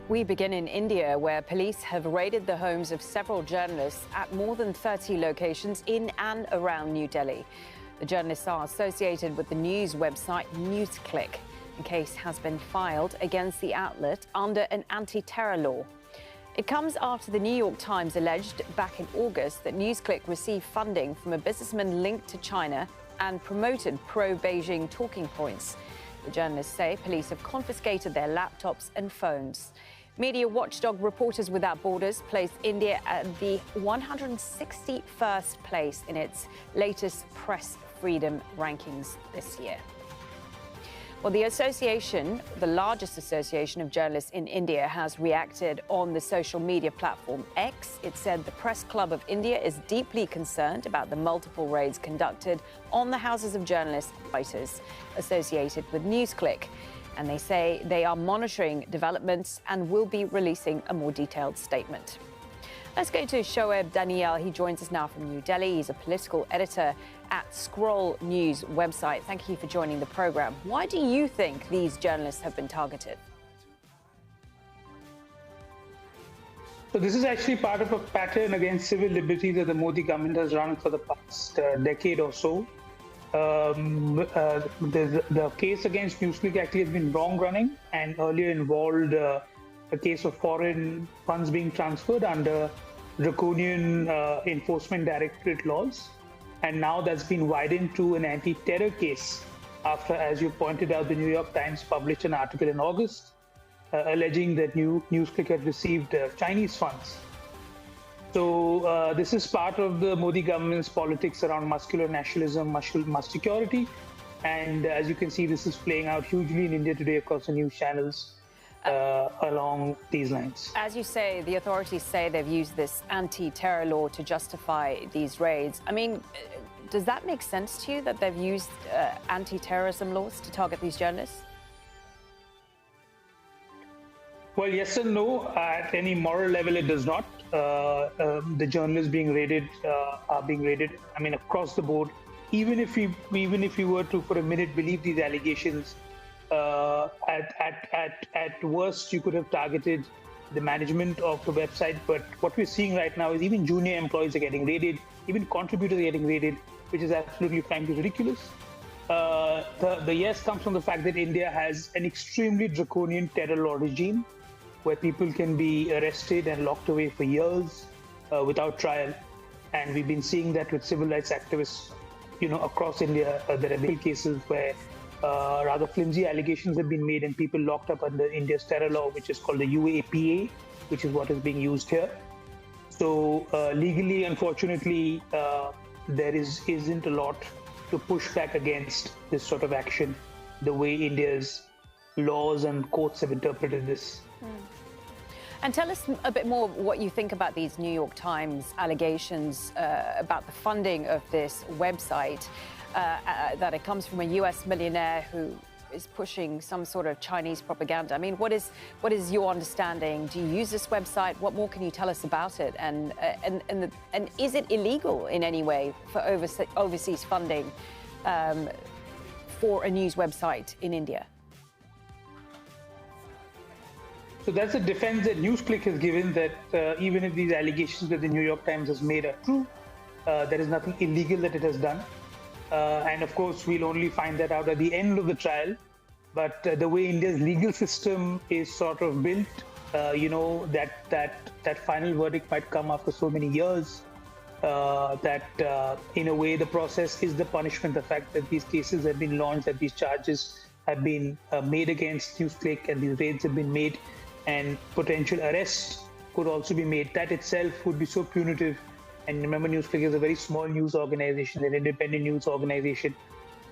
We begin in India, where police have raided the homes of several journalists at more than 30 locations in and around New Delhi. The journalists are associated with the news website NewsClick. A case has been filed against the outlet under an anti-terror law. It comes after the New York Times alleged back in August that NewsClick received funding from a businessman linked to China and promoted pro-Beijing talking points. The journalists say police have confiscated their laptops and phones. Media watchdog Reporters Without Borders placed India at the 161st place in its latest press freedom rankings this year. Well, the association, the largest association of journalists in India, has reacted on the social media platform X. It said the Press Club of India is deeply concerned about the multiple raids conducted on the houses of journalists and writers associated with NewsClick. And they say they are monitoring developments and will be releasing a more detailed statement. Let's go to Shoaib Daniel. He joins us now from New Delhi. He's a political editor at Scroll News website. Thank you for joining the program. Why do you think these journalists have been targeted? So this is actually part of a pattern against civil liberties that the Modi government has run for the past decade or so. The case against NewsClick actually has been long running and earlier involved a case of foreign funds being transferred under draconian enforcement directorate laws. And now that's been widened to an anti-terror case after, as you pointed out, the New York Times published an article in August alleging that NewsClick had received Chinese funds. So this is part of the Modi government's politics around muscular nationalism, muscular security. And as you can see, this is playing out hugely in India today across the news channels along these lines. As you say, the authorities say they've used this anti-terror law to justify these raids. I mean, does that make sense to you that they've used anti-terrorism laws to target these journalists? Well, yes and no. At any moral level, it does not. The journalists being raided are being raided, I mean, across the board. Even if we were to, for a minute, believe these allegations, at worst, you could have targeted the management of the website. But what we're seeing right now is even junior employees are getting raided, even contributors are getting raided, which is absolutely, frankly, ridiculous. The yes comes from the fact that India has an extremely draconian terror law regime, where people can be arrested and locked away for years without trial. And we've been seeing that with civil rights activists, across India. There have been cases where rather flimsy allegations have been made and people locked up under India's terror law, which is called the UAPA, which is what is being used here. So legally, unfortunately, there isn't a lot to push back against this sort of action, the way India's laws and courts have interpreted this. And tell us a bit more what you think about these New York Times allegations about the funding of this website, that it comes from a US millionaire who is pushing some sort of Chinese propaganda. I mean, what is your understanding? Do you use this website? What more can you tell us about it? And is it illegal in any way for overseas funding for a news website in India? So that's a defense that NewsClick has given, that even if these allegations that the New York Times has made are true, there is nothing illegal that it has done. And of course, we'll only find that out at the end of the trial. But the way India's legal system is sort of built, that final verdict might come after so many years, in a way, the process is the punishment. The fact that these cases have been launched, that these charges have been made against NewsClick and these raids have been made, and potential arrests could also be made. That itself would be so punitive. And remember, NewsClick is a very small news organization, an independent news organization.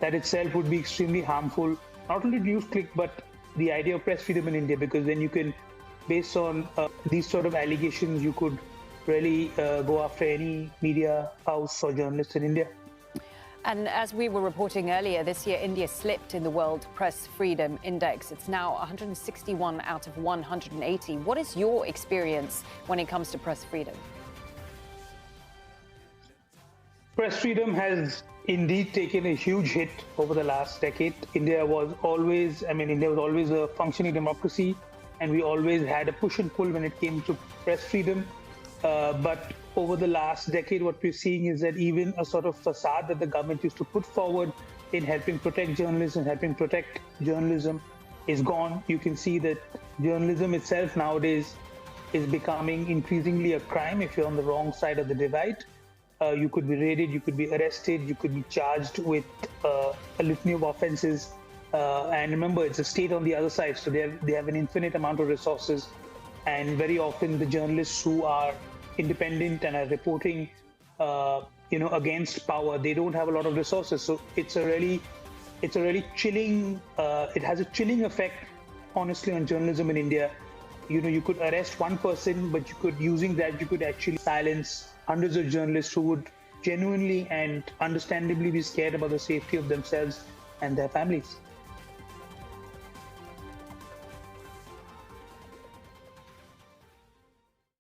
That itself would be extremely harmful, not only to NewsClick, but the idea of press freedom in India, because then you can, based on these sort of allegations, you could really go after any media house or journalist in India. And as we were reporting earlier, this year, India slipped in the World Press Freedom Index. It's now 161 out of 180. What is your experience when it comes to press freedom? Press freedom has indeed taken a huge hit over the last decade. India was always a functioning democracy. and we always had a push and pull when it came to press freedom. But over the last decade, what we're seeing is that even a sort of facade that the government used to put forward in helping protect journalists and helping protect journalism is gone. You can see that journalism itself nowadays is becoming increasingly a crime. If you're on the wrong side of the divide, you could be raided, you could be arrested, you could be charged with a litany of offenses. And remember, it's a state on the other side, so they have an infinite amount of resources. And very often the journalists who are independent and are reporting, against power, they don't have a lot of resources. So it's a really chilling. It has a chilling effect, honestly, on journalism in India. You could arrest one person, but you could actually silence hundreds of journalists who would genuinely and understandably be scared about the safety of themselves and their families.